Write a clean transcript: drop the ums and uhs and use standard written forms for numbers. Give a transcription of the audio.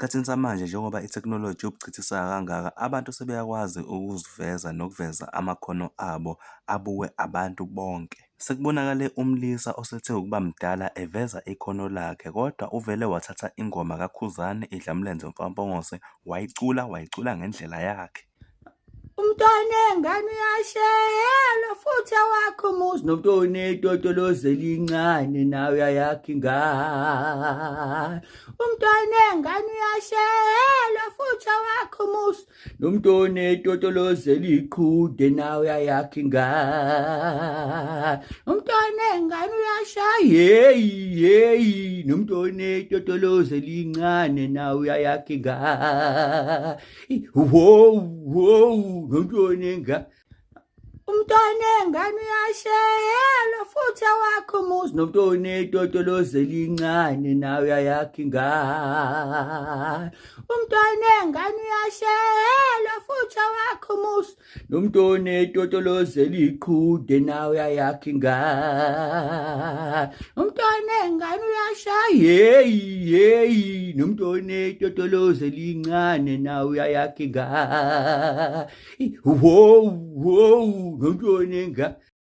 Esikhathini samanje njengoba itheknoloji yobuchithisiya kangaka, abantu sebeyakwazi ukuziveza nokuveza amakhono abo abukwe abantu bonke. Sekubonakale umlisa osethe ukuba mdala eveza ikhono lakhe, kodwa uvele wathatha ingoma kaKhuzani idlamlenze mfampongose wayicula ngendlela yakhe. Umntwana engane uyashayelwa futhi awakho umuzi nomntwana etotolozela incane nawe uyayakha ingane. Umntwana engane uyashayelwa futhi awakho umuzi nomntwana etotolozela iqhude nawe uyayakha ingane. Umntwana engane uyashaya hey nomntwana etotolozela incane nawe uyayakha ingane. Wow umntwana engane uyashayelwa futhi awakho umuzi nomntwana etotolozela incane nawe uyayakha ingane. Umntwana engane uyashayelwa futhi awakho umuzi nomntwana etotolozela iqhude nawe uyayakha ingane. Umntwana engane uyashaya hey nomntwana etotolozela incane nawe uyayakha ingane. Wow nomntwana engane